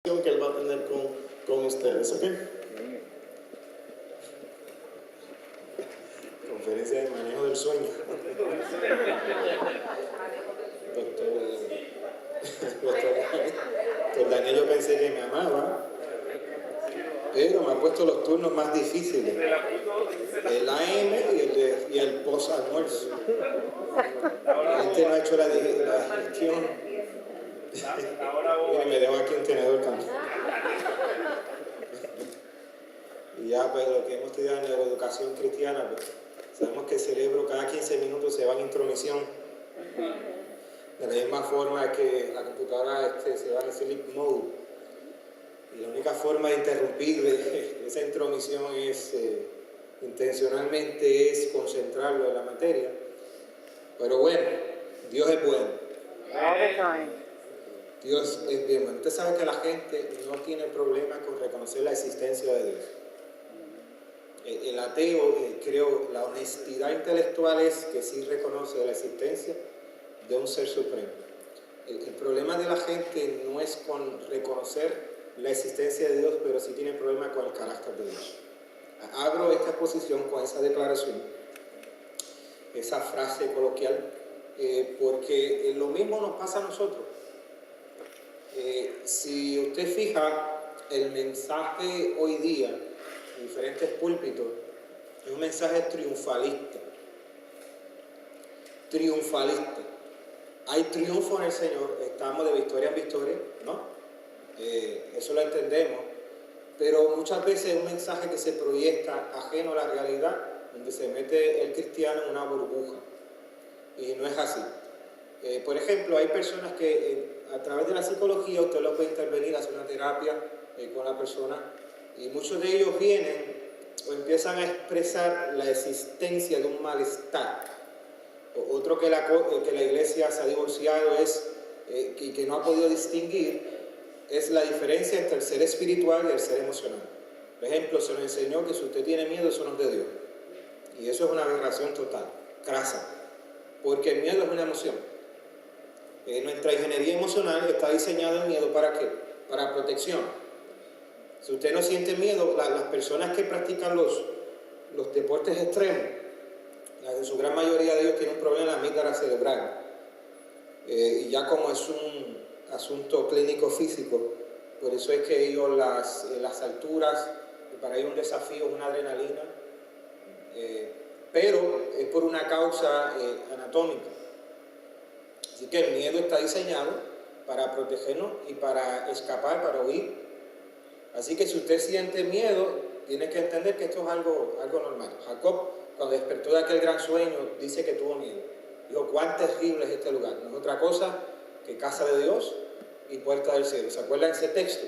que él va a tener con ustedes, ¿ok? Conferencia de manejo del sueño. Doctor Daniel, yo pensé que me amaba, pero me ha puesto los turnos más difíciles, el AM y el post almuerzo. Este no ha hecho la digestión. Y me dejo aquí un tenedor también. Y ya, pues lo que hemos estudiado en neuroeducación cristiana, pues sabemos que el cerebro cada 15 minutos se va en intromisión. De la misma forma que la computadora se va en sleep mode. Y la única forma de interrumpir esa intromisión es intencionalmente es concentrarlo en la materia. Pero bueno, Dios es bueno. All the time. Dios es bien bueno. Usted sabe que la gente no tiene problema con reconocer la existencia de Dios. El ateo, creo, la honestidad intelectual es que sí reconoce la existencia de un ser supremo. El problema de la gente no es con reconocer la existencia de Dios, pero sí tiene problema con el carácter de Dios. Abro esta exposición con esa declaración, esa frase coloquial, porque lo mismo nos pasa a nosotros. Si usted fija el mensaje hoy día en diferentes púlpitos, es un mensaje triunfalista. Triunfalista. Hay triunfo en el Señor, estamos de victoria en victoria, ¿no? Eso lo entendemos, pero muchas veces es un mensaje que se proyecta ajeno a la realidad, donde se mete el cristiano en una burbuja, y no es así. Por ejemplo, hay personas que a través de la psicología usted lo puede intervenir, hacer una terapia con la persona, y muchos de ellos vienen o empiezan a expresar la existencia de un malestar. Otro que la iglesia se ha divorciado y que no ha podido distinguir es la diferencia entre el ser espiritual y el ser emocional. Por ejemplo, se nos enseñó que si usted tiene miedo, eso no es de Dios. Y eso es una aberración total, crasa, porque el miedo es una emoción. Nuestra ingeniería emocional está diseñada en miedo ¿para qué? Para protección. Si usted no siente miedo, las personas que practican los deportes extremos, en su gran mayoría de ellos tienen un problema en la amígdala cerebral. Y ya como es un asunto clínico físico, por eso es que ellos las alturas, para ellos un desafío es una adrenalina, pero es por una causa anatómica. Así que el miedo está diseñado para protegernos y para escapar, para huir. Así que si usted siente miedo, tiene que entender que esto es algo normal. Jacob, cuando despertó de aquel gran sueño, dice que tuvo miedo. Dijo, cuán terrible es este lugar. No es otra cosa que casa de Dios y puerta del cielo. ¿Se acuerdan de ese texto?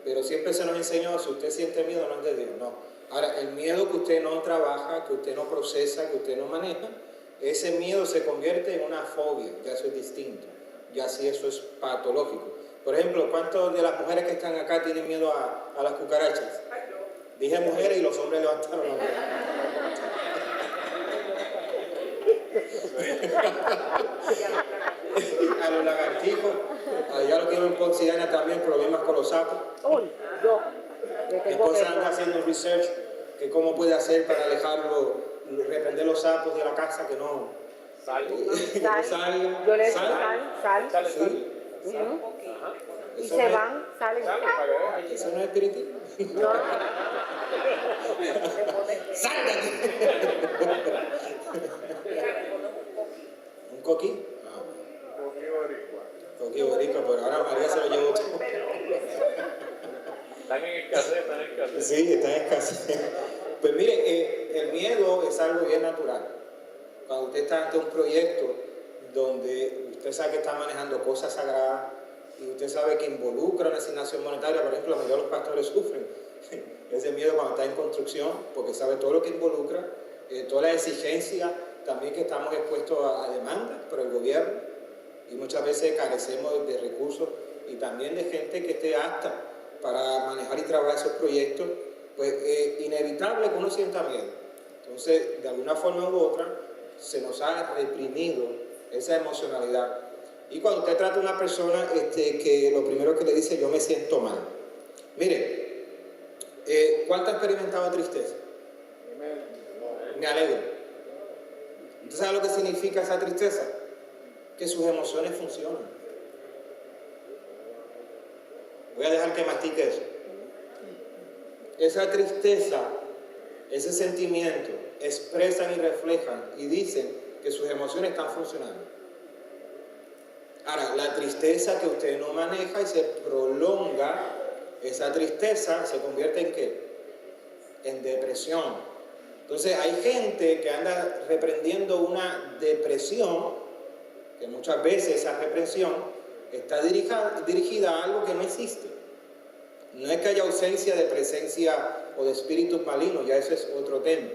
Pero siempre se nos enseñó, si usted siente miedo, no es de Dios. No. Ahora, el miedo que usted no trabaja, que usted no procesa, que usted no maneja, ese miedo se convierte en una fobia. Ya eso es distinto. Ya sí eso es patológico. Por ejemplo, ¿cuántas de las mujeres que están acá tienen miedo a las cucarachas? Dije mujeres y los hombres levantaron la mano. A los lagartijos, allá lo que en Ponciana también, problemas con los sapos. Uy, yo. Mi esposa anda haciendo research que cómo puede hacer para alejarlo, reprender los sapos de la casa, que no. Sal. Yo le echo sal. Sí. Y se van, salen. ¿Eso no es espiritual? No. ¡Sal de aquí! ¿Un coquí? Coquí boricua, pero ahora María se lo llevó todo. Están en escasez. Sí, está en escasez. Pues mire, el miedo es algo bien natural. Cuando usted está ante un proyecto donde usted sabe que está manejando cosas sagradas y usted sabe que involucra una asignación monetaria, por ejemplo, la mayoría de los pastores sufren ese miedo cuando está en construcción, porque sabe todo lo que involucra, toda la exigencia también que estamos expuestos a demandas por el gobierno, y muchas veces carecemos de recursos y también de gente que esté apta para manejar y trabajar esos proyectos. Pues inevitable que uno sienta miedo. Entonces, de alguna forma u otra, se nos ha reprimido esa emocionalidad. Y cuando usted trata a una persona que lo primero que le dice, yo me siento mal. Mire, ¿cuánto ha experimentado tristeza? Me alegro. ¿Usted sabe lo que significa esa tristeza? Que sus emociones funcionan. Voy a dejar que mastique eso. Esa tristeza, ese sentimiento, expresan y reflejan y dicen que sus emociones están funcionando. Ahora, la tristeza que usted no maneja y se prolonga, esa tristeza se convierte ¿en qué? En depresión. Entonces hay gente que anda reprendiendo una depresión, que muchas veces esa represión está dirigida a algo que no existe. No es que haya ausencia de presencia o de espíritus malignos, ya ese es otro tema.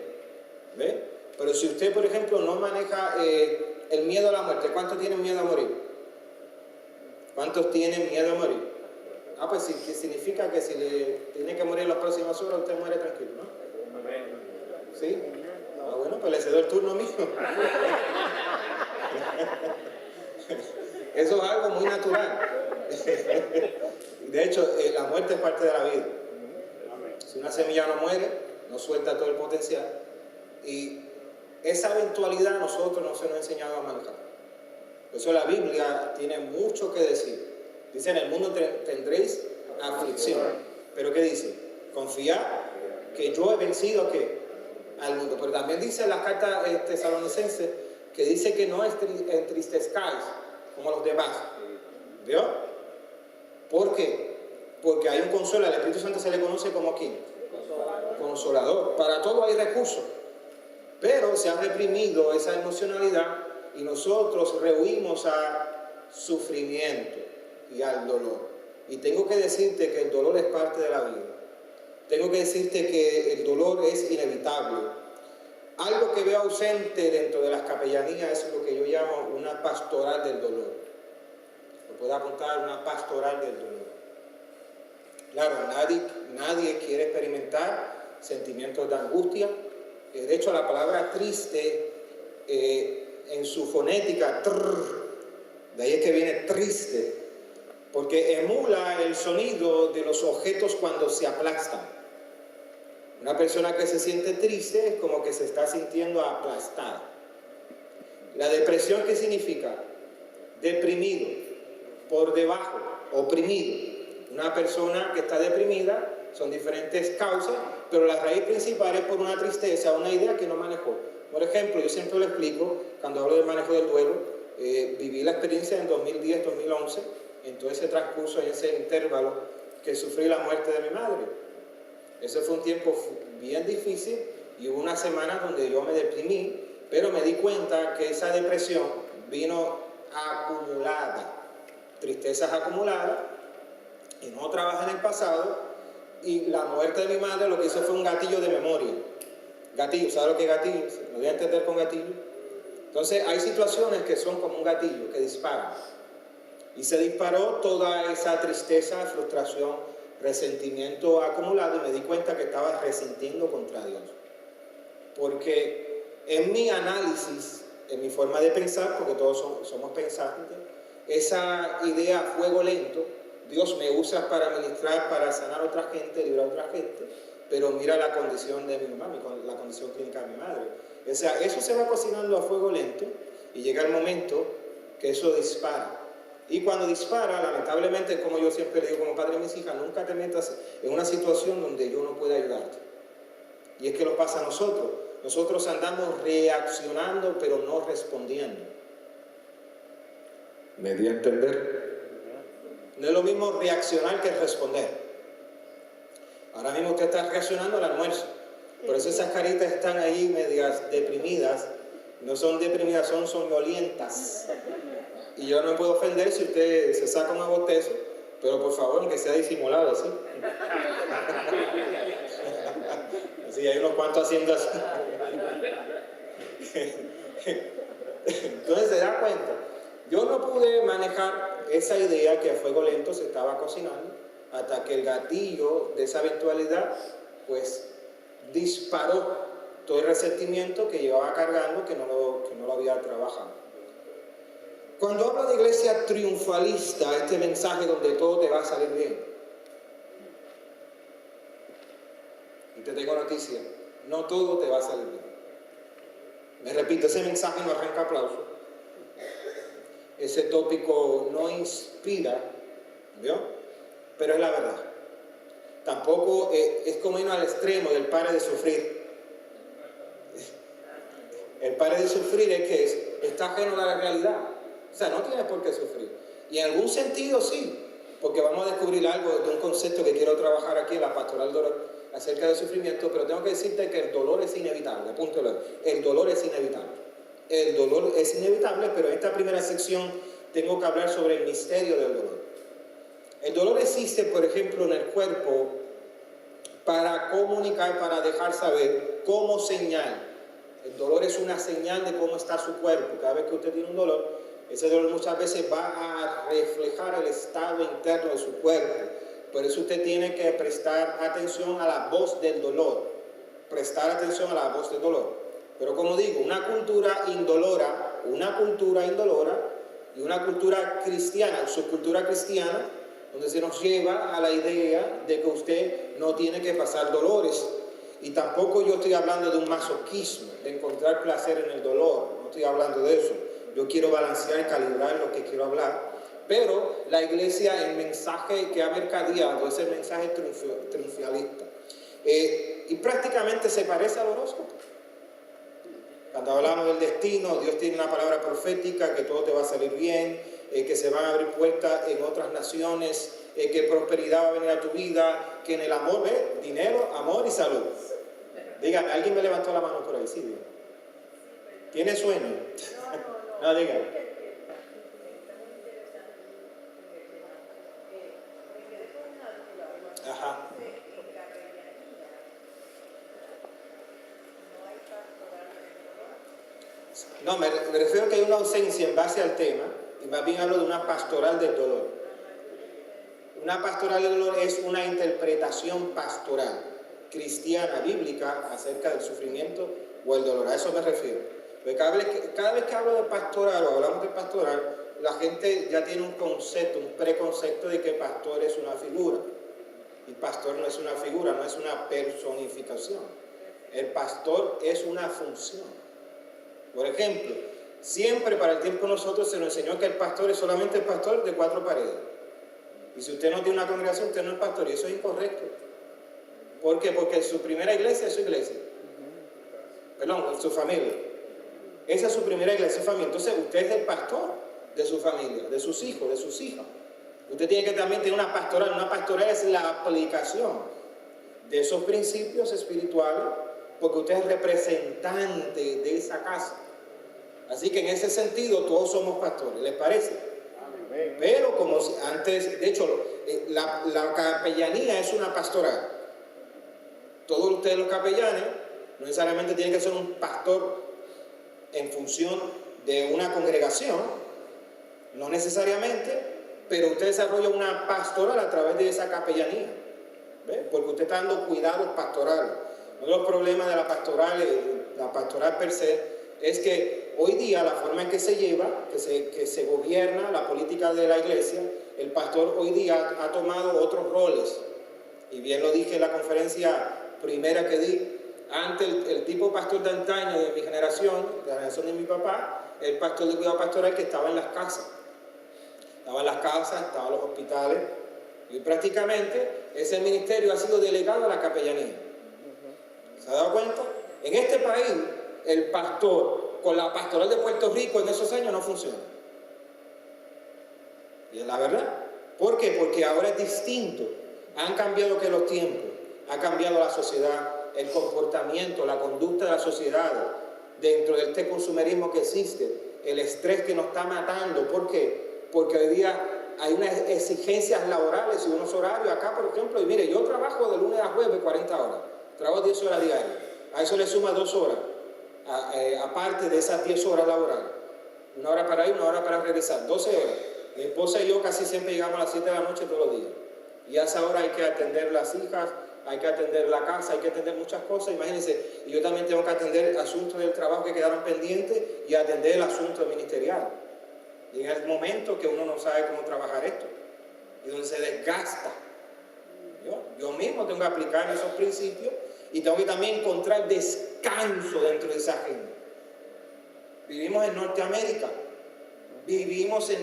¿Ve? Pero si usted, por ejemplo, no maneja el miedo a la muerte, ¿cuántos tienen miedo a morir? ¿Cuántos tienen miedo a morir? Ah, pues sí, que significa que si le tiene que morir en las próximas horas, usted muere tranquilo, ¿no? ¿Sí? Ah, bueno, pues le cedo el turno mío. Eso es algo muy natural. De hecho, la muerte es parte de la vida. Si una semilla no muere, no suelta todo el potencial. Y esa eventualidad nosotros no se nos ha enseñado a manejar. Por eso la Biblia tiene mucho que decir. Dice, en el mundo tendréis aflicción. ¿Pero qué dice? Confiad que yo he vencido ¿a qué? Al mundo. Pero también dice en la carta tesalonicense que dice que no entristezcáis como los demás. ¿Vio? ¿Por qué? Porque hay un consuelo. Al Espíritu Santo se le conoce como ¿quién? Consolador. Para todo hay recursos. Pero se ha reprimido esa emocionalidad y nosotros rehuimos a sufrimiento y al dolor. Y tengo que decirte que el dolor es parte de la vida. Tengo que decirte que el dolor es inevitable. Algo que veo ausente dentro de las capellanías es lo que yo llamo una pastoral del dolor. Lo puedo apuntar, una pastoral del dolor. Claro, nadie quiere experimentar sentimientos de angustia. De hecho, la palabra triste, en su fonética, de ahí es que viene triste, porque emula el sonido de los objetos cuando se aplastan. Una persona que se siente triste es como que se está sintiendo aplastada. La depresión, ¿qué significa? Deprimido, por debajo, oprimido. Una persona que está deprimida, son diferentes causas, pero la raíz principal es por una tristeza, una idea que no manejó. Por ejemplo, yo siempre lo explico, cuando hablo del manejo del duelo, viví la experiencia en 2010-2011, en todo ese transcurso, en ese intervalo, que sufrí la muerte de mi madre. Ese fue un tiempo bien difícil y hubo una semana donde yo me deprimí, pero me di cuenta que esa depresión vino acumulada, tristezas acumuladas, y no trabajé en el pasado, y la muerte de mi madre lo que hizo fue un gatillo de memoria. Gatillo, ¿sabe lo que es gatillo? ¿Lo voy a entender con gatillo? Entonces hay situaciones que son como un gatillo, que disparan. Y se disparó toda esa tristeza, frustración, resentimiento acumulado, y me di cuenta que estaba resintiendo contra Dios. Porque en mi análisis, en mi forma de pensar, porque todos somos pensantes, esa idea a fuego lento, Dios me usa para ministrar, para sanar a otra gente, librar a otra gente, pero mira la condición de mi mamá, la condición clínica de mi madre. O sea, eso se va cocinando a fuego lento y llega el momento que eso dispara. Y cuando dispara, lamentablemente, como yo siempre le digo como padre a mis hijas, nunca te metas en una situación donde yo no pueda ayudarte. Y es que lo pasa a nosotros. Nosotros andamos reaccionando, pero no respondiendo. ¿Me di a entender? No es lo mismo reaccionar que responder. Ahora mismo usted está reaccionando al almuerzo. Por eso esas caritas están ahí medias deprimidas. No son deprimidas, son soñolientas. Y yo no me puedo ofender si usted se saca un agotezo, pero por favor, que sea disimulado, ¿sí? Así hay unos cuantos haciendo así. Entonces se da cuenta. Yo no pude manejar esa idea que a fuego lento se estaba cocinando hasta que el gatillo de esa eventualidad pues disparó todo el resentimiento que llevaba cargando, que no lo había trabajado. Cuando hablo de iglesia triunfalista, este mensaje donde todo te va a salir bien. Y te tengo noticia, no todo te va a salir bien. Me repito, ese mensaje no arranca aplauso. Ese tópico no inspira, ¿vio? Pero es la verdad. Tampoco es como irnos al extremo del pare de sufrir. El pare de sufrir es que está ajeno a la realidad. O sea, no tienes por qué sufrir. Y en algún sentido sí, porque vamos a descubrir algo de un concepto que quiero trabajar aquí en la pastoral acerca del sufrimiento, pero tengo que decirte que el dolor es inevitable. Apúntalo. El dolor es inevitable. El dolor es inevitable, pero en esta primera sección tengo que hablar sobre el misterio del dolor. El dolor existe, por ejemplo, en el cuerpo para comunicar, para dejar saber, como señal. El dolor es una señal de cómo está su cuerpo. Cada vez que usted tiene un dolor, ese dolor muchas veces va a reflejar el estado interno de su cuerpo. Por eso usted tiene que prestar atención a la voz del dolor. Prestar atención a la voz del dolor. Pero como digo, una cultura indolora y una cultura cristiana, subcultura cristiana, donde se nos lleva a la idea de que usted no tiene que pasar dolores. Y tampoco yo estoy hablando de un masoquismo, de encontrar placer en el dolor. No estoy hablando de eso. Yo quiero balancear y calibrar lo que quiero hablar. Pero la iglesia, el mensaje que ha mercadeado es el mensaje triunfalista. Y prácticamente se parece al horóscopo. Cuando hablamos del destino, Dios tiene una palabra profética, que todo te va a salir bien, que se van a abrir puertas en otras naciones, que prosperidad va a venir a tu vida, que en el amor, dinero, amor y salud. Dígame, ¿alguien me levantó la mano por ahí? Sí, bien. ¿Tiene sueño? No, dígame. Ajá. No, me refiero a que hay una ausencia en base al tema, y más bien hablo de una pastoral del dolor. Una pastoral del dolor es una interpretación pastoral, cristiana, bíblica, acerca del sufrimiento o el dolor. A eso me refiero. Porque cada vez que hablo de pastoral o hablamos de pastoral, la gente ya tiene un concepto, un preconcepto de que pastor es una figura. Y pastor no es una figura, no es una personificación. El pastor es una función. Por ejemplo, siempre para el tiempo de nosotros se nos enseñó que el pastor es solamente el pastor de 4 paredes. Y si usted no tiene una congregación, usted no es pastor, y eso es incorrecto. ¿Por qué? Porque su primera iglesia es su iglesia. Perdón, su familia. Esa es su primera iglesia, su familia. Entonces usted es el pastor de su familia, de sus hijos, de sus hijas. Usted tiene que también tener una pastoral. Una pastoral es la aplicación de esos principios espirituales, porque usted es representante de esa casa. Así que en ese sentido todos somos pastores, ¿les parece? Amén. Pero como antes, de hecho, la capellanía es una pastoral. Todos ustedes los capellanes no necesariamente tienen que ser un pastor en función de una congregación, no necesariamente, pero usted desarrolla una pastoral a través de esa capellanía, ¿ve? Porque usted está dando cuidados pastorales. Uno de los problemas de la pastoral per se, es que hoy día la forma en que se lleva, que se gobierna la política de la iglesia, el pastor hoy día ha tomado otros roles. Y bien lo dije en la conferencia primera que di. Antes el tipo pastor de antaño de mi generación, de la generación de mi papá, el pastor de cuidado pastoral que estaba en las casas. Estaba en las casas, estaba en los hospitales. Y prácticamente ese ministerio ha sido delegado a la capellanía. ¿Se ha dado cuenta? En este país, el pastor con la pastoral de Puerto Rico en esos años no funciona. Y es la verdad. ¿Por qué? Porque ahora es distinto. Han cambiado que los tiempos, ha cambiado la sociedad, el comportamiento, la conducta de la sociedad, dentro de este consumerismo que existe, el estrés que nos está matando. ¿Por qué? Porque hoy día hay unas exigencias laborales y unos horarios. Acá, por ejemplo, y mire, yo trabajo de lunes a jueves 40 horas, trabajo 10 horas diarias, a eso le suma 2 horas, aparte de esas 10 horas laborales, 1 hora para ir, 1 hora para regresar, 12 horas. Mi esposa y yo casi siempre llegamos a las 7 de la noche todos los días, y a esa hora hay que atender las hijas, hay que atender la casa, hay que atender muchas cosas, imagínense, y yo también tengo que atender asuntos del trabajo que quedaron pendientes y atender el asunto ministerial. Llega el momento que uno no sabe cómo trabajar esto y donde se desgasta. Yo mismo tengo que aplicar esos principios y tengo que también encontrar descanso dentro de esa agenda. Vivimos en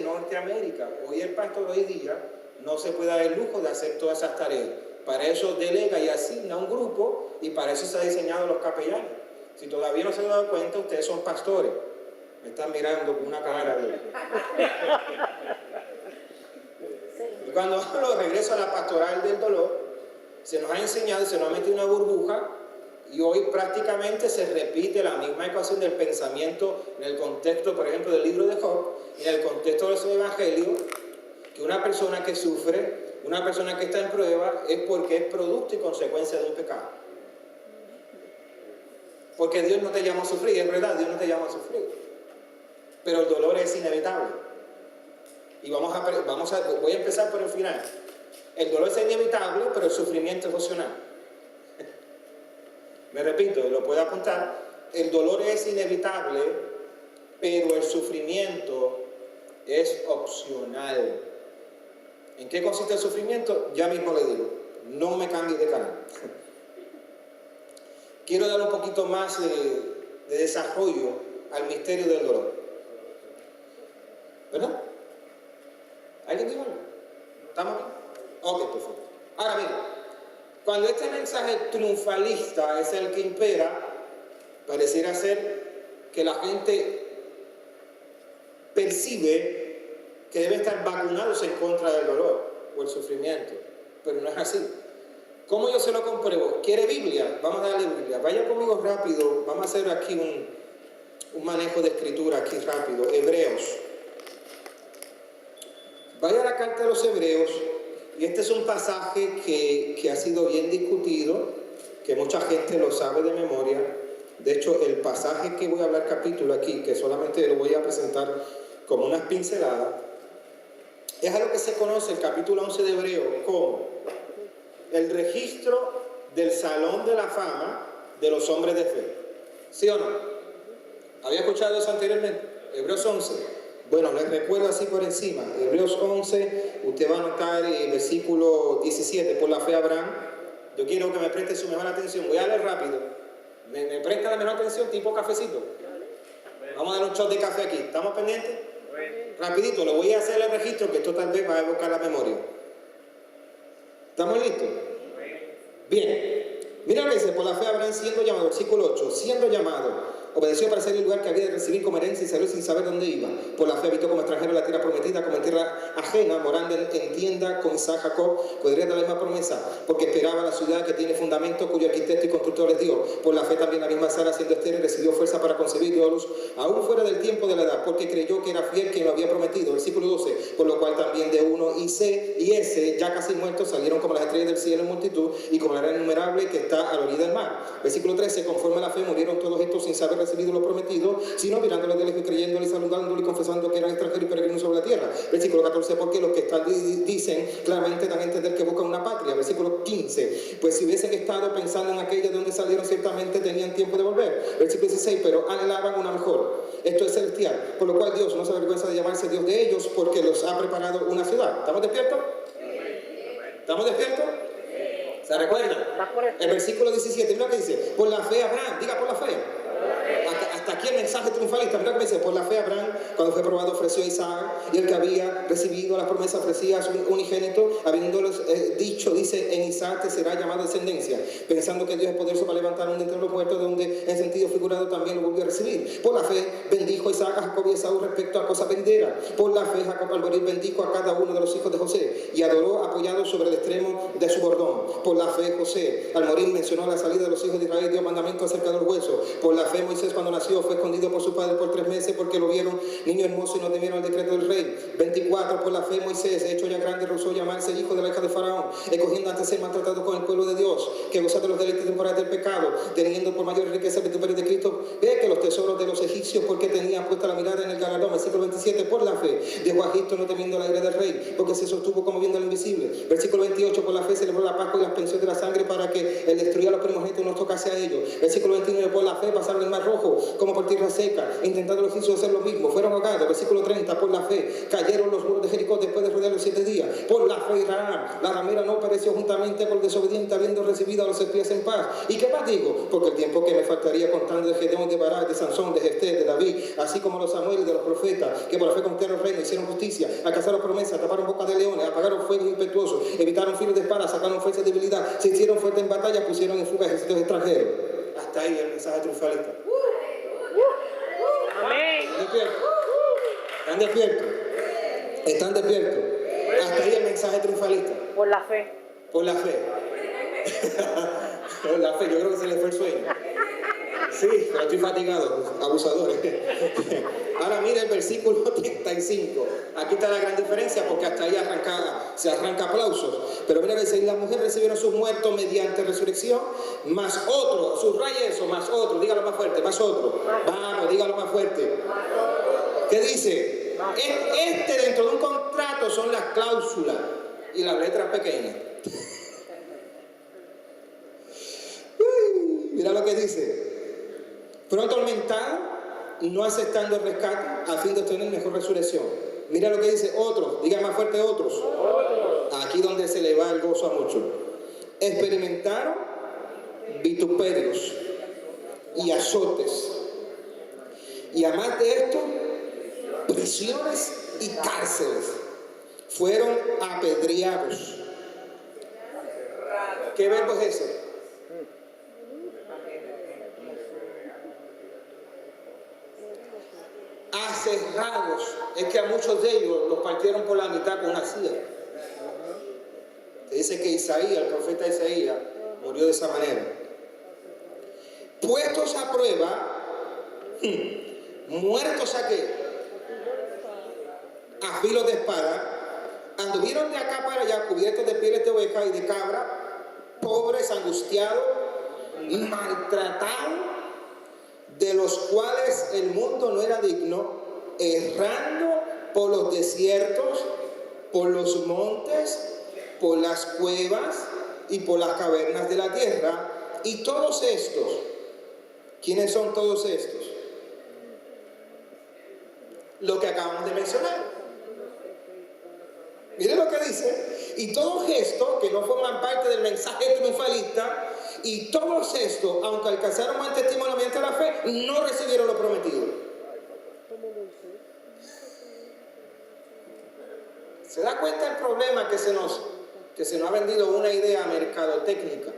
Norteamérica. Hoy el pastor hoy día no se puede dar el lujo de hacer todas esas tareas. Para eso delega y asigna un grupo y para eso se han diseñado los capellanes. Si todavía no se han dado cuenta, ustedes son pastores. Me están mirando con una cara de... Y cuando hablo de regreso a la pastoral del dolor, se nos ha enseñado y se nos ha metido una burbuja y hoy prácticamente se repite la misma ecuación del pensamiento en el contexto, por ejemplo, del libro de Job y en el contexto de los evangelios, que una persona que sufre, una persona que está en prueba, es porque es producto y consecuencia de un pecado. Porque Dios no te llama a sufrir, es verdad, Dios no te llama a sufrir. Pero el dolor es inevitable. Y voy a empezar por el final. El dolor es inevitable, pero el sufrimiento es opcional. Me repito, lo puedo apuntar. El dolor es inevitable, pero el sufrimiento es opcional. ¿En qué consiste el sufrimiento? Ya mismo le digo. No me cambies de canal. Quiero dar un poquito más de desarrollo al misterio del dolor. ¿Verdad? ¿Alguien dijo algo? ¿Estamos bien? Ok, perfecto. Ahora bien, cuando este mensaje triunfalista es el que impera, pareciera ser que la gente percibe que debe estar vacunados en contra del dolor o el sufrimiento, pero no es así. ¿Cómo yo se lo compruebo? ¿Quiere Biblia? Vamos a darle Biblia. Vaya conmigo rápido, vamos a hacer aquí un manejo de escritura aquí rápido. Hebreos. Vaya a la carta de los Hebreos, y este es un pasaje que ha sido bien discutido, que mucha gente lo sabe de memoria. De hecho, el pasaje que voy a hablar capítulo aquí, que solamente lo voy a presentar como unas pinceladas, es a lo que se conoce el capítulo 11 de Hebreos como el registro del Salón de la Fama de los hombres de fe. ¿Sí o no? ¿Había escuchado eso anteriormente? Hebreos 11. Bueno, les recuerdo así por encima. Hebreos 11, usted va a notar el versículo 17, por la fe Abraham. Yo quiero que me preste su mejor atención. Voy a leer rápido. ¿Me presta la mejor atención tipo cafecito? Vamos a dar un shot de café aquí. ¿Estamos pendientes? Rapidito, lo voy a hacer el registro, que esto tal vez va a evocar la memoria. ¿Estamos listos? Bien. Mira lo que dice, por la fe Abraham siendo llamado, versículo 8, siendo llamado, obedeció para salir el lugar que había de recibir como herencia y salió sin saber dónde iba. Por la fe habitó como extranjero en la tierra prometida, como en tierra ajena, morando en tienda con Isaac, Jacob, podría dar la misma promesa, porque esperaba la ciudad que tiene fundamento, cuyo arquitecto y constructor es Dios. Por la fe también la misma Sara, siendo estéril, recibió fuerza para concebir y dio a luz, aún fuera del tiempo de la edad, porque creyó que era fiel quien lo había prometido. Versículo 12, por lo cual también de uno y ese, ya casi muertos, salieron como las estrellas del cielo en multitud, y como la arena innumerable que está a la orilla del mar. Versículo 13, conforme a la fe murieron todos estos sin saber recibido lo prometido, sino mirándole de lejos y creyéndole y saludándole y confesando que eran extranjeros y peregrinos sobre la tierra. Versículo 14, porque los que están dicen claramente dan a entender que buscan una patria. Versículo 15, pues si hubiesen estado pensando en aquella de donde salieron, ciertamente tenían tiempo de volver. Versículo 16, pero anhelaban una mejor. Esto es celestial, por lo cual Dios no se avergüenza de llamarse Dios de ellos, porque los ha preparado una ciudad. ¿Estamos despiertos? ¿Estamos despiertos? ¿Se recuerdan? El versículo 17, mira lo que dice, por la fe Abraham, diga por la fe. Hasta aquí el mensaje triunfalista. Mira lo que dice, por la fe Abraham, cuando fue probado, ofreció a Isaac, y el que había recibido la promesa ofrecía a su unigénito, habiéndoles dicho, dice, en Isaac te será llamada descendencia, pensando que Dios es poderoso para levantar un de entre los muertos, de donde en sentido figurado también lo volvió a recibir. Por la fe bendijo Isaac a Jacob y Esaú respecto a cosas venideras. Por la fe Jacob al morir bendijo a cada uno de los hijos de José, y adoró apoyado sobre el extremo de su bordón. Por la fe José al morir mencionó la salida de los hijos de Israel y dio mandamiento acerca de los huesos. Por la fe Moisés cuando nació fue escondido por su padre por 3 meses, porque lo vieron niño hermoso y no temieron el decreto del rey. 24, por la fe Moisés, hecho ya grande, rehusó llamarse hijo de la hija de Faraón, escogiendo antes ser maltratado con el pueblo de Dios, que gozar de los deleites temporales del pecado, teniendo por mayor riqueza el vituperio de Cristo, que los tesoros de los egipcios, porque tenía puesta la mirada en el galardón. Versículo 27, por la fe dejó a Egipto no temiendo la ira del rey, porque se sostuvo como viendo lo invisible. Versículo 28, por la fe celebró la Pascua y la expensión de la sangre, para que el destruir a los primogénitos nos tocase a ellos. Versículo 29, por la fe pasaron el mar rojo, como por por tierra seca, intentando los hijos hacer lo mismo, fueron ahogados. Versículo 30, por la fe cayeron los muros de Jericó después de rodear los 7 días. Por la fe Rahab, la ramera, no pereció juntamente con el desobediente, habiendo recibido a los espías en paz. ¿Y qué más digo? Porque el tiempo que me faltaría contando de Gedeón, de Barak, de Sansón, de Jefté, de David, así como los Samuel y de los profetas, que por la fe conquistaron reinos, hicieron justicia, alcanzaron promesas, taparon bocas de leones, apagaron fuegos impetuosos, evitaron filos de espada, sacaron fuerza y debilidad, se hicieron fuertes en batalla, pusieron en fuga ejércitos extranjeros. Hasta ahí el mensaje triunfalista. Amén. ¿Están despiertos? ¿Están despiertos? Hasta ahí el mensaje triunfalista. Por la fe. Por la fe. Por la fe, yo creo que se les fue el sueño. Sí, pero estoy fatigado, abusadores. Ahora mire el versículo 35. Aquí está la gran diferencia, porque hasta ahí se arranca aplausos. Pero mira, dice, las mujeres recibieron sus muertos mediante resurrección, más otro, subraya eso, más otro, dígalo más fuerte, más otro. Vamos, dígalo más fuerte. ¿Qué dice? Este dentro de un contrato son las cláusulas y las letras pequeñas. Mira lo que dice. Fueron atormentados, no aceptando el rescate, a fin de obtener mejor resurrección. Mira lo que dice otros, diga más fuerte otros. Aquí donde se le va el gozo a muchos. Experimentaron vituperios y azotes. Y además de esto, prisiones y cárceles. Fueron apedreados. ¿Qué verbo es ese? Aserrados. Es que a muchos de ellos los partieron por la mitad con una silla. Se dice que Isaías, el profeta Isaías, murió de esa manera. Puestos a prueba, muertos a qué? A filo de espada, anduvieron de acá para allá cubiertos de pieles de oveja y de cabra, pobres, angustiados, maltratados, de los cuales el mundo no era digno, errando por los desiertos, por los montes, por las cuevas y por las cavernas de la tierra. Y todos estos, ¿quiénes son todos estos? Lo que acabamos de mencionar. Miren lo que dice. Y todos estos que no forman parte del mensaje triunfalista, y todos estos, aunque alcanzaron buen testimonio mediante la fe, no recibieron lo prometido. ¿Se da cuenta el problema que se nos ha vendido una idea mercadotécnica?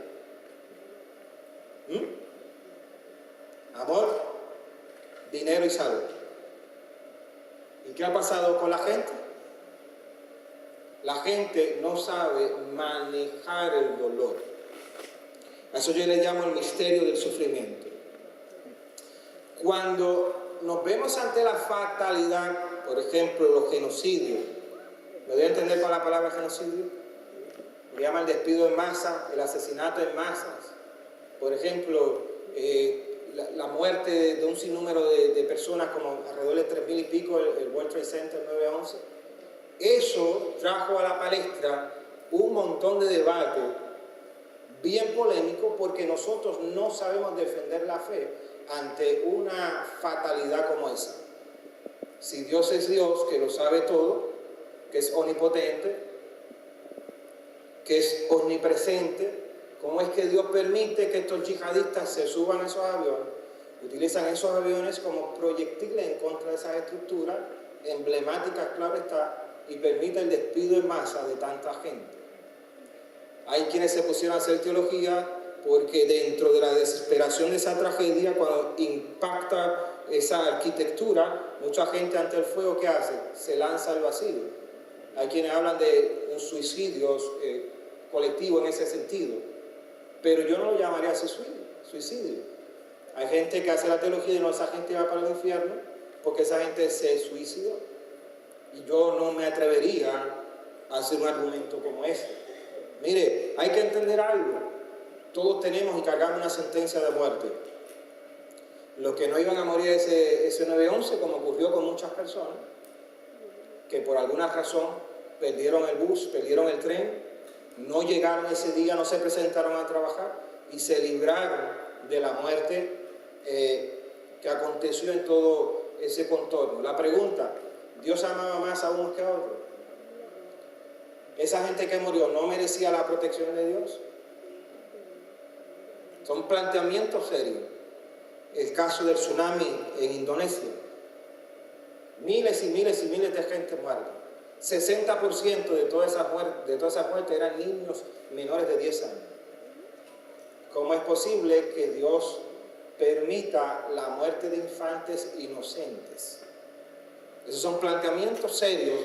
Amor, dinero y salud. ¿Y qué ha pasado con la gente? La gente no sabe manejar el dolor. A eso yo le llamo el misterio del sufrimiento. Cuando nos vemos ante la fatalidad, por ejemplo, los genocidios, ¿me doy a entender con la palabra genocidio? Le llaman el despido en masa, el asesinato en masas. Por ejemplo, la muerte de un sinnúmero de personas, como alrededor de 3,000 y pico, el World Trade Center 9/11. Eso trajo a la palestra un montón de debate bien polémico, porque nosotros no sabemos defender la fe ante una fatalidad como esa. Si Dios es Dios, que lo sabe todo, que es omnipotente, que es omnipresente, ¿cómo es que Dios permite que estos yihadistas se suban a esos aviones, utilizan esos aviones como proyectiles en contra de esas estructuras emblemáticas, claro está, y permite el despido en masa de tanta gente? Hay quienes se pusieron a hacer teología porque dentro de la desesperación de esa tragedia, cuando impacta esa arquitectura, mucha gente ante el fuego, ¿qué hace? Se lanza al vacío. Hay quienes hablan de un suicidio colectivo en ese sentido, pero yo no lo llamaría suicidio. Hay gente que hace la teología y no, esa gente va para el infierno porque esa gente se suicidó. Y yo no me atrevería a hacer un argumento como este. Mire, hay que entender algo. Todos tenemos y cargamos una sentencia de muerte. Los que no iban a morir ese 9/11, como ocurrió con muchas personas, que por alguna razón perdieron el bus, perdieron el tren, no llegaron ese día, no se presentaron a trabajar y se libraron de la muerte que aconteció en todo ese contorno. La pregunta, ¿Dios amaba más a unos que a otros? ¿Esa gente que murió no merecía la protección de Dios? Son planteamientos serios. El caso del tsunami en Indonesia. Miles y miles y miles de gente muerta. 60% de todas esas muertes eran niños menores de 10 años. ¿Cómo es posible que Dios permita la muerte de infantes inocentes? Esos son planteamientos serios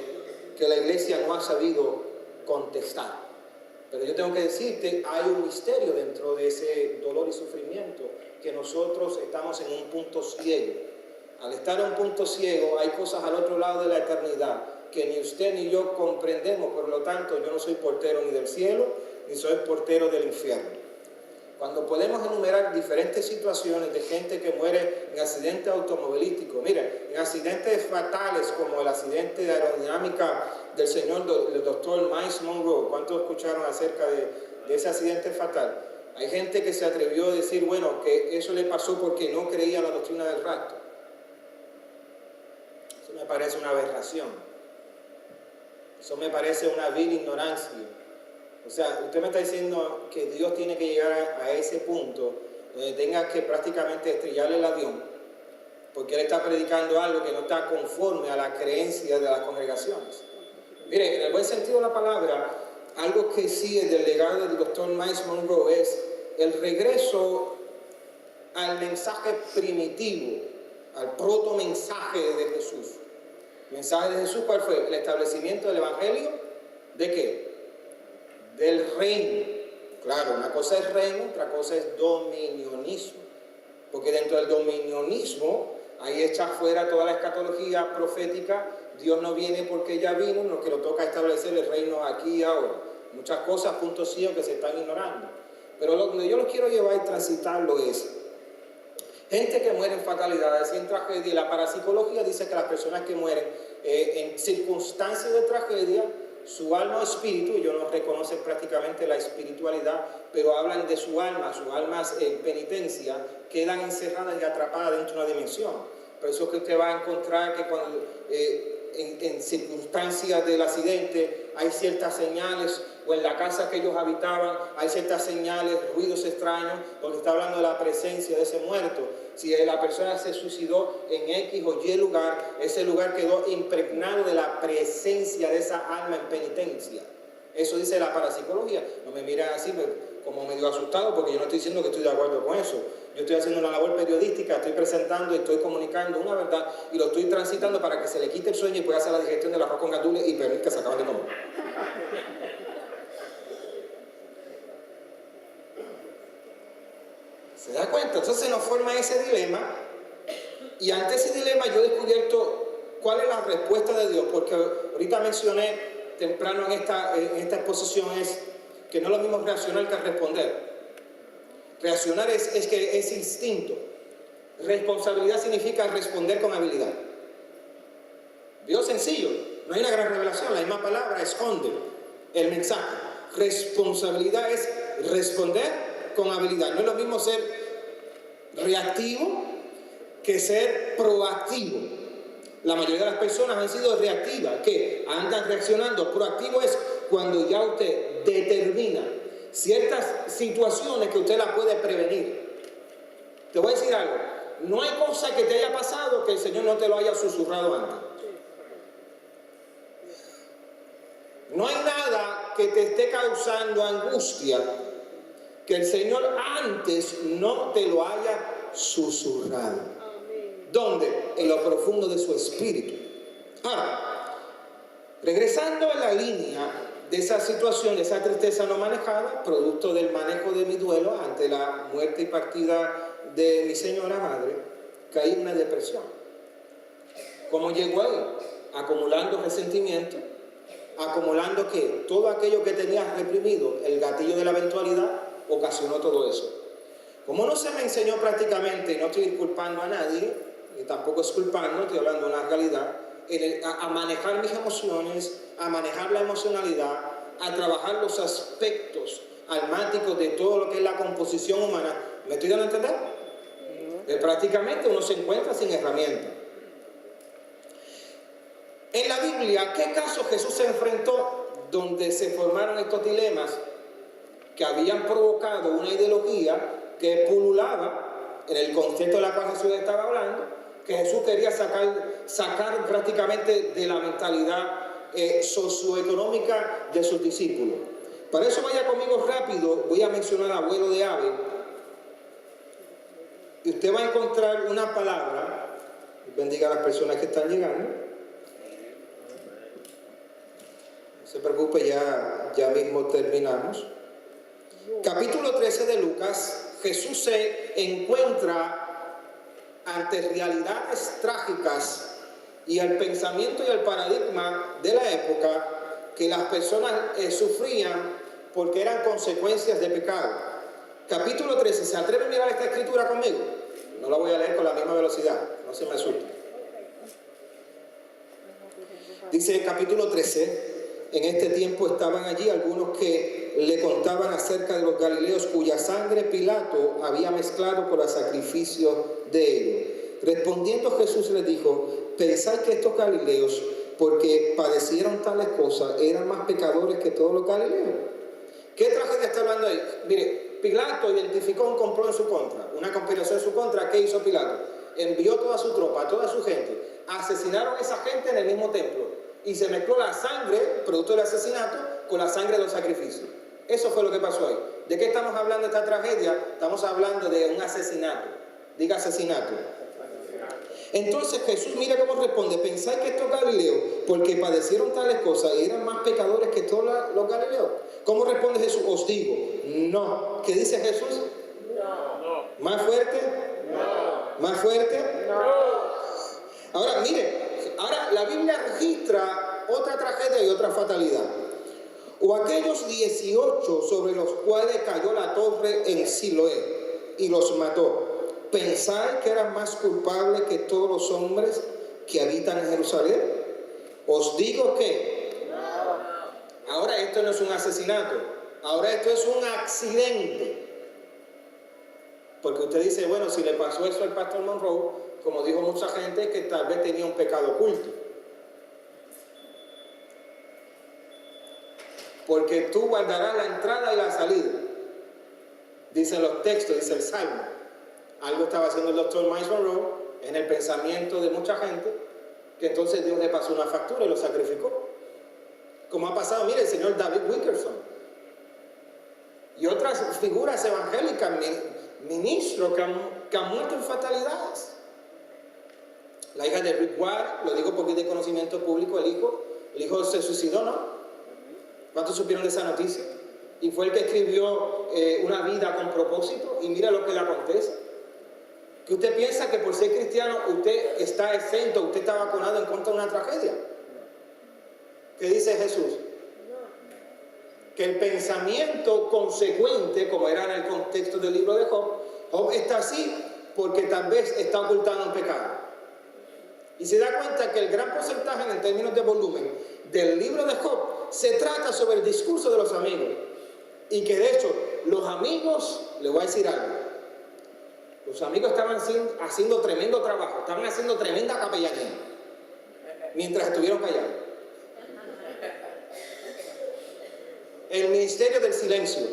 que la iglesia no ha sabido contestar. Pero yo tengo que decirte, hay un misterio dentro de ese dolor y sufrimiento, que nosotros estamos en un punto ciego. Al estar en un punto ciego, hay cosas al otro lado de la eternidad que ni usted ni yo comprendemos. Por lo tanto, yo no soy portero ni del cielo, ni soy portero del infierno. Cuando podemos enumerar diferentes situaciones de gente que muere en accidentes automovilísticos, mire, en accidentes fatales como el accidente de aerodinámica del el doctor Miles Monroe, ¿cuántos escucharon acerca de ese accidente fatal? Hay gente que se atrevió a decir, bueno, que eso le pasó porque no creía la doctrina del rapto. Eso me parece una aberración. Eso me parece una vil ignorancia. O sea, usted me está diciendo que Dios tiene que llegar a ese punto donde tenga que prácticamente estrellarle el avión porque Él está predicando algo que no está conforme a la creencia de las congregaciones. Mire, en el buen sentido de la palabra, algo que sí es del legado del doctor Miles Monroe es el regreso al mensaje primitivo, al proto-mensaje de Jesús. ¿El mensaje de Jesús cuál fue? El establecimiento del evangelio, ¿de qué? Del reino. Claro, una cosa es reino, otra cosa es dominionismo. Porque dentro del dominionismo, ahí echa fuera toda la escatología profética. Dios no viene porque ya vino, lo que lo toca establecer el reino aquí y ahora. Muchas cosas, puntos ciegos que se están ignorando. Pero donde yo los quiero llevar y transitarlo es gente que muere en fatalidades y en tragedia. La parapsicología dice que las personas que mueren en circunstancias de tragedia, su alma o espíritu, ellos no reconocen prácticamente la espiritualidad, pero hablan de su alma, sus almas en penitencia, quedan encerradas y atrapadas dentro de una dimensión. Por eso es que usted va a encontrar que cuando en circunstancias del accidente hay ciertas señales, o en la casa que ellos habitaban hay ciertas señales, ruidos extraños, porque está hablando de la presencia de ese muerto. Si la persona se suicidó en X o Y lugar, ese lugar quedó impregnado de la presencia de esa alma en penitencia. Eso dice la parapsicología. No me miren así como medio asustado, porque yo no estoy diciendo que estoy de acuerdo con eso. Yo estoy haciendo una labor periodística, estoy presentando, estoy comunicando una verdad y lo estoy transitando para que se le quite el sueño y pueda hacer la digestión del arroz con gandules y permitir que se acaben de comer. ¿Se da cuenta? Entonces se nos forma ese dilema, y ante ese dilema yo he descubierto cuál es la respuesta de Dios, porque ahorita mencioné temprano en esta exposición es que no es lo mismo reaccionar que responder. Reaccionar es que es instinto. Responsabilidad significa responder con habilidad. Dios sencillo, no hay una gran revelación, la misma palabra esconde el mensaje. Responsabilidad es responder con habilidad. No es lo mismo ser reactivo que ser proactivo. La mayoría de las personas han sido reactivas, que andan reaccionando. Proactivo es cuando ya usted determina ciertas situaciones que usted las puede prevenir. Te voy a decir algo, no hay cosa que te haya pasado que el Señor no te lo haya susurrado antes. No hay nada que te esté causando angustia que el Señor antes no te lo haya susurrado. ¿Dónde? En lo profundo de su espíritu. Ahora, regresando a la línea de esa situación, de esa tristeza no manejada, producto del manejo de mi duelo ante la muerte y partida de mi señora madre, caí en una depresión. ¿Cómo llegó ahí? Acumulando resentimiento, acumulando que todo aquello que tenía reprimido, el gatillo de la eventualidad, ocasionó todo eso. Como no se me enseñó prácticamente, y no estoy culpando a nadie, y tampoco es culpando, estoy hablando de una realidad, a manejar mis emociones, a manejar la emocionalidad, a trabajar los aspectos almáticos de todo lo que es la composición humana. ¿Me estoy dando a entender? Prácticamente uno se encuentra sin herramientas. En la Biblia, ¿qué caso Jesús se enfrentó donde se formaron estos dilemas que habían provocado una ideología que pululaba en el concepto de la cual Jesús estaba hablando, que Jesús quería sacar prácticamente de la mentalidad socioeconómica de sus discípulos? Para eso vaya conmigo rápido, voy a mencionar al abuelo de ave, y usted va a encontrar una palabra, bendiga a las personas que están llegando, no se preocupe, ya mismo terminamos. Capítulo 13 de Lucas. Jesús se encuentra ante realidades trágicas y el pensamiento y el paradigma de la época que las personas sufrían porque eran consecuencias de pecado. Capítulo 13, ¿se atreve a mirar esta escritura conmigo? No la voy a leer con la misma velocidad, no se me asuste. Dice el capítulo 13: en este tiempo estaban allí algunos que le contaban acerca de los galileos cuya sangre Pilato había mezclado con los sacrificios de ellos. Respondiendo Jesús les dijo: ¿pensáis que estos galileos, porque padecieron tales cosas, eran más pecadores que todos los galileos? ¿Qué tragedia está hablando ahí? Mire, Pilato identificó un complot en su contra, una conspiración en su contra. ¿Qué hizo Pilato? Envió toda su tropa, toda su gente. Asesinaron a esa gente en el mismo templo. Y se mezcló la sangre, producto del asesinato, con la sangre de los sacrificios. Eso fue lo que pasó ahí. ¿De qué estamos hablando de esta tragedia? Estamos hablando de un asesinato. Diga asesinato. Entonces Jesús, mira cómo responde: ¿pensáis que estos galileos, porque padecieron tales cosas, eran más pecadores que todos los galileos? ¿Cómo responde Jesús? Os digo, no. ¿Qué dice Jesús? No. ¿Más fuerte? No. ¿Más fuerte? No. Ahora, mire, la Biblia registra otra tragedia y otra fatalidad. O aquellos 18 sobre los cuales cayó la torre en Siloé y los mató, ¿pensáis que eran más culpables que todos los hombres que habitan en Jerusalén? Os digo que no. Ahora esto no es un asesinato, ahora esto es un accidente. Porque usted dice, bueno, si le pasó eso al pastor Monroe, como dijo mucha gente, que tal vez tenía un pecado oculto. Porque tú guardarás la entrada y la salida. Dicen los textos, dice el Salmo. Algo estaba haciendo el doctor Miles Monroe en el pensamiento de mucha gente, que entonces Dios le pasó una factura y lo sacrificó. Como ha pasado, mire, el señor David Wilkerson y otras figuras evangélicas, ministros que han muerto en fatalidades. La hija de Rick Warren, lo digo porque es de conocimiento público, el hijo se suicidó, ¿no? ¿Cuántos supieron de esa noticia? Y fue el que escribió Una vida con propósito, y mira lo que le acontece. Que usted piensa que por ser cristiano usted está exento, usted está vacunado en contra de una tragedia. ¿Qué dice Jesús? Que el pensamiento consecuente, como era en el contexto del libro de Job, Job está así porque tal vez está ocultando un pecado. Y se da cuenta que el gran porcentaje en términos de volumen del libro de Job se trata sobre el discurso de los amigos. Y que de hecho los amigos, les voy a decir algo, los amigos estaban haciendo tremendo trabajo, estaban haciendo tremenda capellanía mientras estuvieron callados. El ministerio del silencio.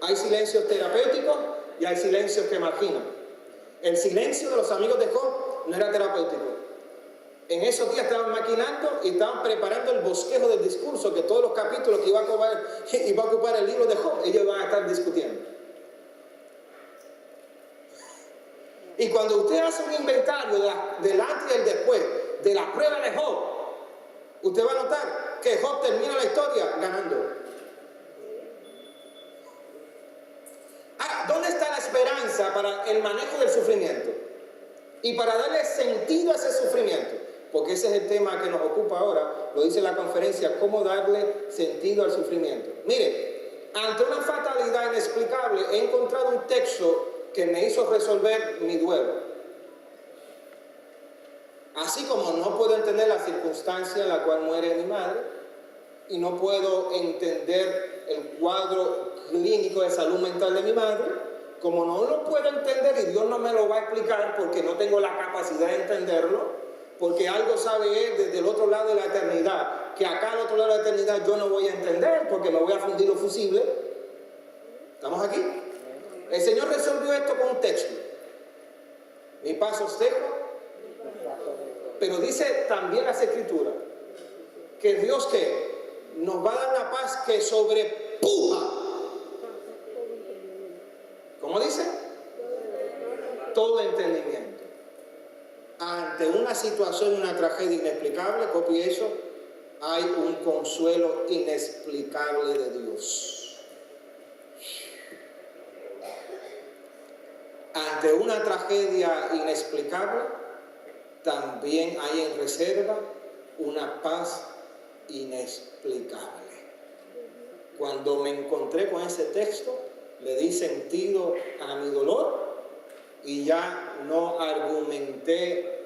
Hay silencios terapéuticos y hay silencios que marginan. El silencio de los amigos de Job no era terapéutico. En esos días estaban maquinando y estaban preparando el bosquejo del discurso, que todos los capítulos que iba a ocupar el libro de Job, ellos van a estar discutiendo. Y cuando usted hace un inventario del antes y el después de la prueba de Job, usted va a notar que Job termina la historia ganando. Ahora, ¿dónde está la esperanza para el manejo del sufrimiento? Y para darle sentido a ese sufrimiento. Porque ese es el tema que nos ocupa ahora, lo dice la conferencia, cómo darle sentido al sufrimiento. Mire, ante una fatalidad inexplicable, he encontrado un texto que me hizo resolver mi duelo. Así como no puedo entender la circunstancia en la cual muere mi madre, y no puedo entender el cuadro clínico de salud mental de mi madre, como no lo puedo entender y Dios no me lo va a explicar porque no tengo la capacidad de entenderlo, porque algo sabe Él desde el otro lado de la eternidad, que acá al otro lado de la eternidad yo no voy a entender porque me voy a fundir lo fusible. ¿Estamos aquí? El Señor resolvió esto con un texto. Mi paz os dejo, pero dice también las Escrituras que Dios que nos va a dar una paz que sobrepuja. ¿Cómo dice? Todo entendimiento. Ante una situación, una tragedia inexplicable, copie eso, hay un consuelo inexplicable de Dios. Ante una tragedia inexplicable, también hay en reserva una paz inexplicable. Cuando me encontré con ese texto, le di sentido a mi dolor y ya no argumenté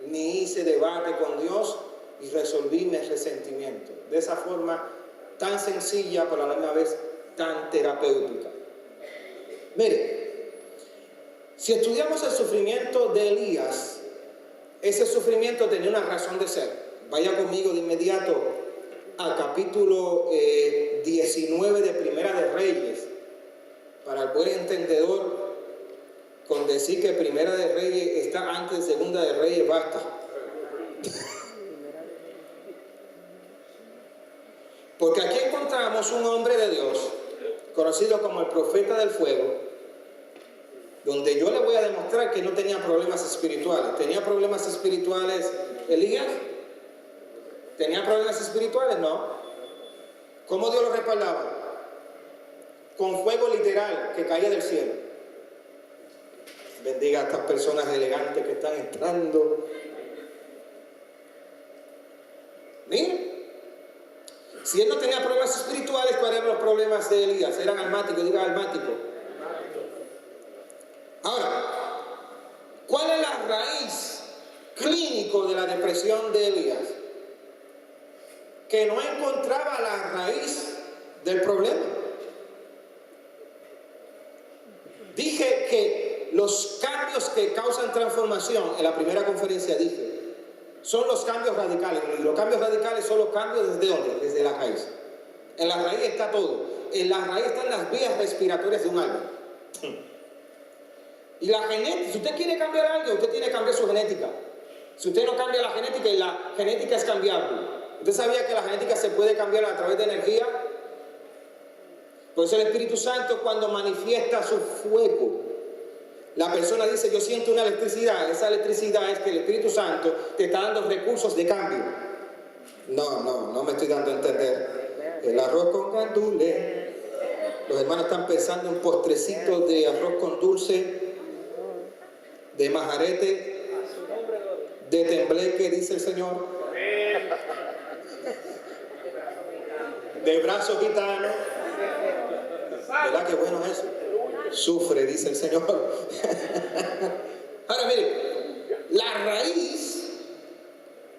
ni hice debate con Dios y resolví mi resentimiento. De esa forma tan sencilla, pero a la misma vez tan terapéutica. Mire, si estudiamos el sufrimiento de Elías, ese sufrimiento tenía una razón de ser. Vaya conmigo de inmediato al capítulo 19 de Primera de Reyes. Para el buen entendedor, con decir que Primera de Reyes está antes de Segunda de Reyes, basta. Porque aquí encontramos un hombre de Dios, conocido como el profeta del fuego, donde yo le voy a demostrar que no tenía problemas espirituales. ¿Tenía problemas espirituales Elías? ¿Tenía problemas espirituales? No. ¿Cómo Dios lo respaldaba? Con fuego literal que caía del cielo. Bendiga a estas personas elegantes que están entrando. Miren, si él no tenía problemas espirituales, ¿cuáles eran los problemas de Elías? Eran almáticos, diga almático. Ahora, ¿cuál es la raíz clínico de la depresión de Elías? Que no encontraba la raíz del problema. Dije que los cambios que causan transformación, en la primera conferencia dije, son los cambios radicales. Y los cambios radicales son los cambios ¿desde dónde? Desde la raíz. En la raíz está todo. En la raíz están las vías respiratorias de un alma. Y la genética, si usted quiere cambiar algo, usted tiene que cambiar su genética. Si usted no cambia la genética, y la genética es cambiable. ¿Usted sabía que la genética se puede cambiar a través de energía? Por eso el Espíritu Santo, cuando manifiesta su fuego, la persona dice, yo siento una electricidad. Esa electricidad es que el Espíritu Santo te está dando recursos de cambio. No me estoy dando a entender. El arroz con gandules. Los hermanos están pensando en un postrecito de arroz con dulce, de majarete, de tembleque, dice el Señor, de brazo gitano. ¿Verdad que bueno es eso? Sufre, dice el Señor. Ahora mire, la raíz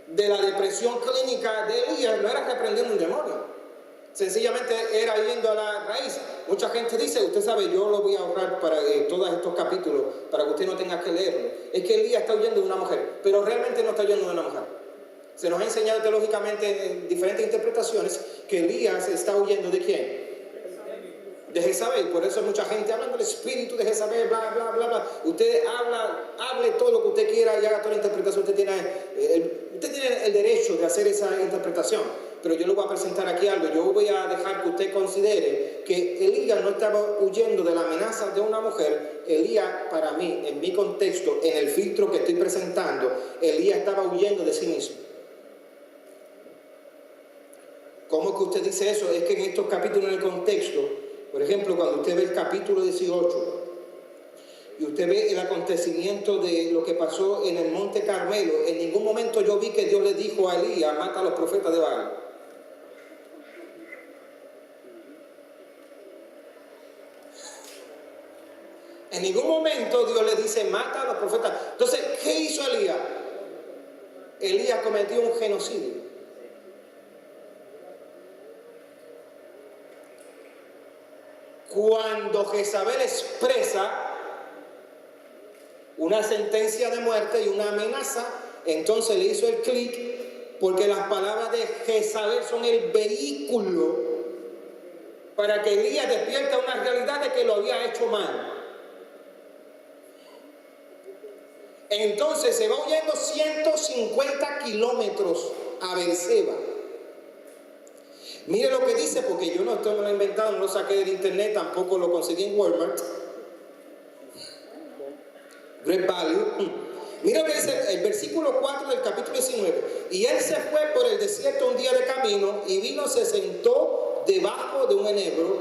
de la depresión clínica de Elías no era reprendiendo un demonio. Sencillamente era yendo a la raíz. Mucha gente dice, usted sabe, yo lo voy a ahorrar para todos estos capítulos, para que usted no tenga que leerlo. Es que Elías está huyendo de una mujer, pero realmente no está huyendo de una mujer. Se nos ha enseñado teológicamente en diferentes interpretaciones que Elías está huyendo ¿de quién? De Jezabel. Por eso hay mucha gente hablando del espíritu de Jezabel, bla, bla, bla, bla. Usted hable todo lo que usted quiera y haga toda la interpretación. Usted tiene el derecho de hacer esa interpretación. Pero yo le voy a presentar aquí algo. Yo voy a dejar que usted considere que Elías no estaba huyendo de la amenaza de una mujer. Elías, para mí, en mi contexto, en el filtro que estoy presentando, Elías estaba huyendo de sí mismo. ¿Cómo que usted dice eso? Es que en estos capítulos, en el contexto, por ejemplo, cuando usted ve el capítulo 18 y usted ve el acontecimiento de lo que pasó en el Monte Carmelo, en ningún momento yo vi que Dios le dijo a Elías, mata a los profetas de Baal. En ningún momento Dios le dice, mata a los profetas. Entonces, ¿qué hizo Elías? Elías cometió un genocidio. cuando Jezabel expresa una sentencia de muerte y una amenaza, entonces le hizo el clic, porque las palabras de Jezabel son el vehículo para que Elías despierta una realidad de que lo había hecho mal. Entonces se va huyendo 150 kilómetros a Beerseba. Mire lo que dice, porque yo no esto me lo he inventado, no lo saqué del internet, tampoco lo conseguí en Walmart. Great Value. Mira lo que dice el versículo 4 del capítulo 19. Y él se fue por el desierto un día de camino y vino, se sentó debajo de un enebro.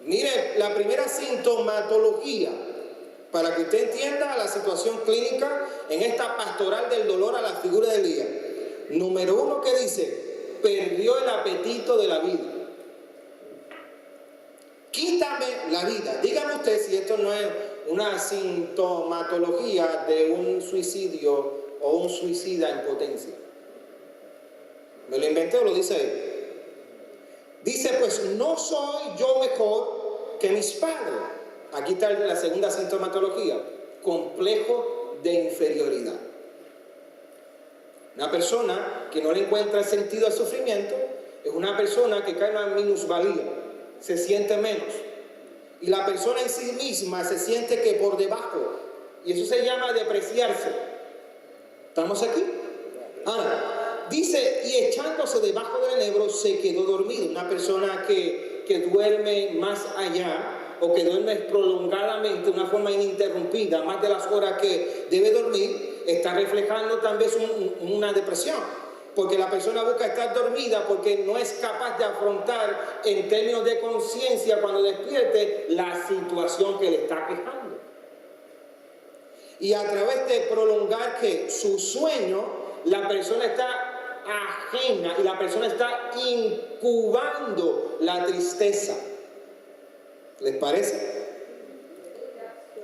Mire la primera sintomatología, para que usted entienda la situación clínica en esta pastoral del dolor a la figura de Elías. Número 1, que dice: perdió el apetito de la vida. Quítame la vida. Dígame usted si esto no es una sintomatología de un suicidio o un suicida en potencia. ¿Me lo inventé o lo dice él? Dice: pues no soy yo mejor que mis padres. Aquí está la segunda sintomatología: complejo de inferioridad. Una persona que no le encuentra el sentido al sufrimiento es una persona que cae en una minusvalía, se siente menos. Y la persona en sí misma se siente que por debajo. Y eso se llama depreciarse. ¿Estamos aquí? Ahora, dice: y echándose debajo del enebro se quedó dormido. Una persona que duerme más allá, o que duerme prolongadamente, de una forma ininterrumpida, más de las horas que debe dormir, está reflejando tal vez una depresión. Porque la persona busca estar dormida porque no es capaz de afrontar en términos de conciencia, cuando despierte, la situación que le está quejando. Y a través de prolongar que su sueño, la persona está ajena y la persona está incubando la tristeza. ¿Les parece?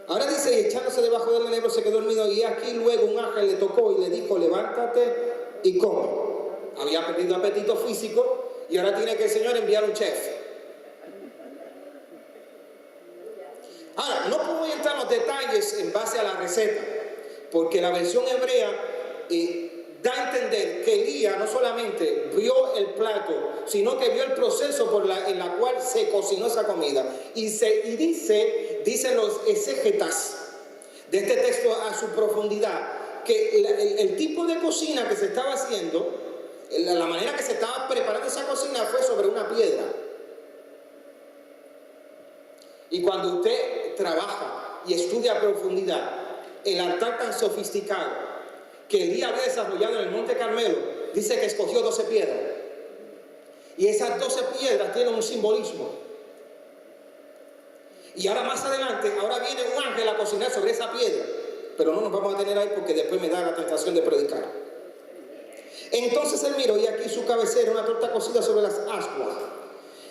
Ahora dice: y echándose debajo del enebro se quedó dormido, y aquí luego un ángel le tocó y le dijo: levántate y come. Había perdido apetito físico y ahora tiene que el Señor enviar un chef. Ahora, no puedo entrar en los detalles en base a la receta, porque la versión hebrea da a entender que Elías no solamente vio el plato, sino que vio el proceso en la cual se cocinó esa comida. Y dicen los exégetas de este texto a su profundidad, que el tipo de cocina que se estaba haciendo, la manera que se estaba preparando esa cocina, fue sobre una piedra. Y cuando usted trabaja y estudia a profundidad el altar tan sofisticado que Elías había desarrollado en el Monte Carmelo, dice que escogió 12 piedras. Y esas 12 piedras tienen un simbolismo. Y ahora más adelante, ahora viene un ángel a cocinar sobre esa piedra. Pero no nos vamos a tener ahí porque después me da la tentación de predicar. Entonces él miró, y aquí su cabecera, una torta cocida sobre las ascuas.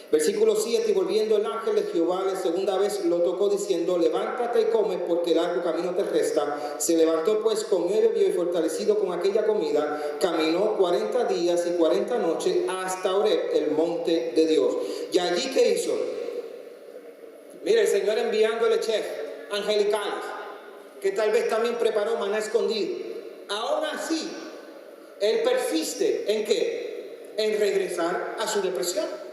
Versículo 7: y volviendo el ángel de Jehová la segunda vez lo tocó, diciendo: levántate y come, porque largo camino te resta. Se levantó pues, comió y bebió, y fortalecido con aquella comida, caminó 40 días y 40 noches hasta Horeb, el monte de Dios. Y allí, ¿qué hizo? Mire, el Señor enviándole chef angelicales, que tal vez también preparó maná escondido. Aún así, él persiste ¿en qué? En regresar a su depresión.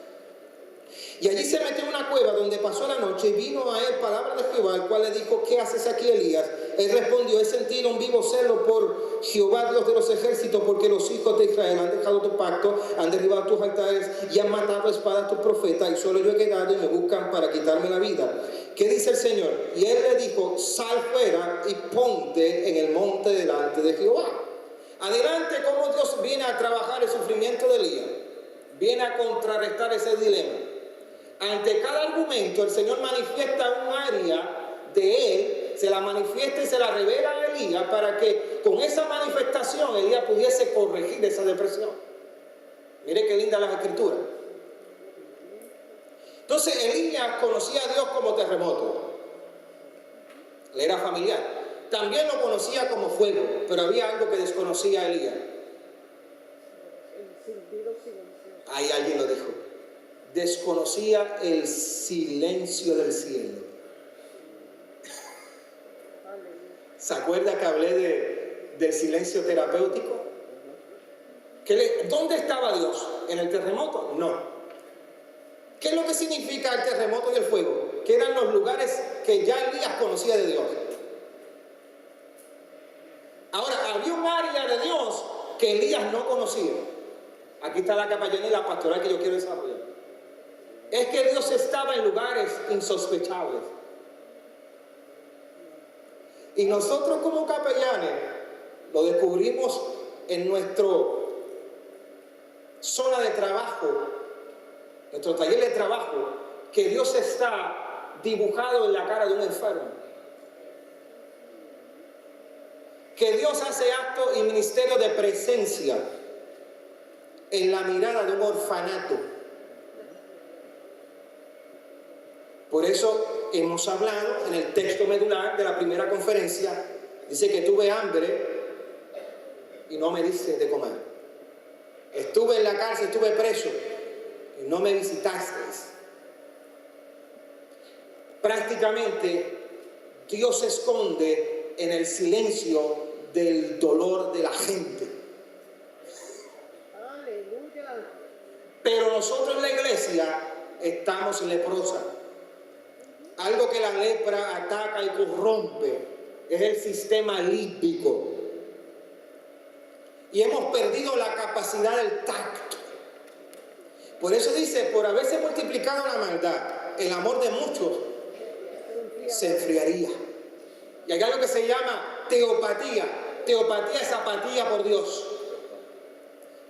Y allí se metió en una cueva donde pasó la noche, y vino a él palabra de Jehová, el cual le dijo: ¿qué haces aquí, Elías? Él respondió: he sentido un vivo celo por Jehová, Dios de los ejércitos, porque los hijos de Israel han dejado tu pacto, han derribado tus altares y han matado a espada a tus profetas, y solo yo he quedado y me buscan para quitarme la vida. ¿Qué dice el Señor? Y él le dijo: sal fuera y ponte en el monte delante de Jehová. Adelante, cómo Dios viene a trabajar el sufrimiento de Elías, viene a contrarrestar ese dilema. Ante cada argumento, el Señor manifiesta un área de él, se la manifiesta y se la revela a Elías, para que con esa manifestación Elías pudiese corregir esa depresión. Mire qué linda las escrituras. Entonces Elías conocía a Dios como terremoto, le era familiar. También lo conocía como fuego, pero había algo que desconocía a Elías. Ahí alguien lo dijo: desconocía el silencio del cielo. ¿Se acuerda que hablé del silencio terapéutico? ¿Dónde estaba Dios? ¿En el terremoto? No. ¿Qué es lo que significa el terremoto y el fuego? Que eran los lugares que ya Elías conocía de Dios. Ahora, había un área de Dios que Elías no conocía. Aquí está la capellanía y la pastoral que yo quiero desarrollar. Es que Dios estaba en lugares insospechables. Y nosotros como capellanes lo descubrimos en nuestra zona de trabajo, nuestro taller de trabajo, que Dios está dibujado en la cara de un enfermo. Que Dios hace acto y ministerio de presencia en la mirada de un orfanato. Por eso hemos hablado en el texto medular de la primera conferencia, dice que tuve hambre y no me diste de comer. Estuve en la cárcel, estuve preso y no me visitasteis. Prácticamente Dios se esconde en el silencio del dolor de la gente. Aleluya. Pero nosotros en la iglesia estamos leprosa. Algo que la lepra ataca y corrompe es el sistema límbico. Y hemos perdido la capacidad del tacto. Por eso dice, por haberse multiplicado la maldad, el amor de muchos se enfriaría. Y hay algo que se llama teopatía. Teopatía es apatía por Dios.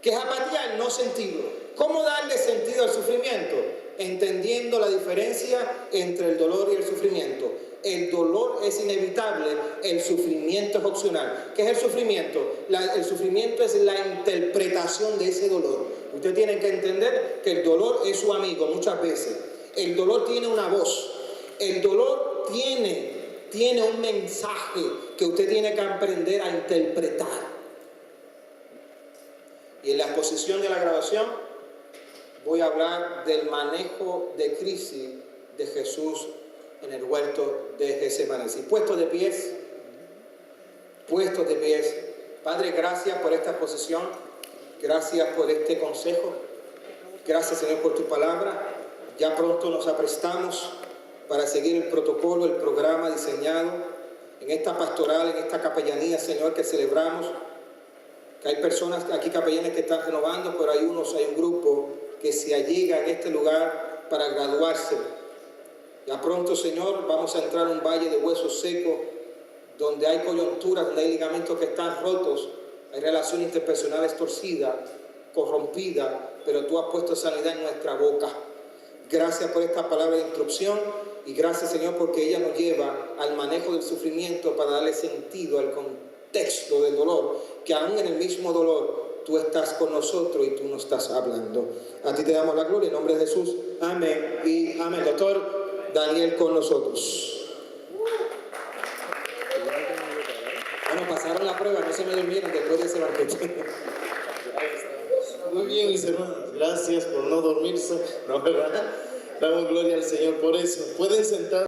¿Qué es apatía? El no sentido. ¿Cómo darle sentido al sufrimiento? Entendiendo la diferencia entre el dolor y el sufrimiento. El dolor es inevitable, el sufrimiento es opcional. ¿Qué es el sufrimiento? El sufrimiento es la interpretación de ese dolor. Usted tiene que entender que el dolor es su amigo muchas veces. El dolor tiene una voz. El dolor tiene un mensaje que usted tiene que aprender a interpretar. Y en la exposición de la grabación voy a hablar del manejo de crisis de Jesús en el huerto de Getsemaní. Puestos de pies. Padre, gracias por esta exposición. Gracias por este consejo. Gracias, Señor, por tu palabra. Ya pronto nos aprestamos para seguir el protocolo, el programa diseñado en esta pastoral, en esta capellanía, Señor, que celebramos. Que hay personas aquí, capellanes, que están renovando, pero hay un grupo que se allega en este lugar para graduarse. Ya pronto, Señor, vamos a entrar en un valle de huesos secos, donde hay coyunturas, donde hay ligamentos que están rotos, hay relaciones interpersonales torcidas, corrompidas, pero tú has puesto sanidad en nuestra boca. Gracias por esta palabra de instrucción y gracias, Señor, porque ella nos lleva al manejo del sufrimiento para darle sentido al contexto del dolor, que aún en el mismo dolor tú estás con nosotros y tú nos estás hablando. A ti te damos la gloria en nombre de Jesús. Amén y amén. Doctor Daniel con nosotros. Bueno, pasaron la prueba, no se me durmieron después de ese banquete. Muy bien, mis hermanos, gracias por no dormirse, ¿no, verdad? Damos gloria al Señor por eso. Pueden sentar.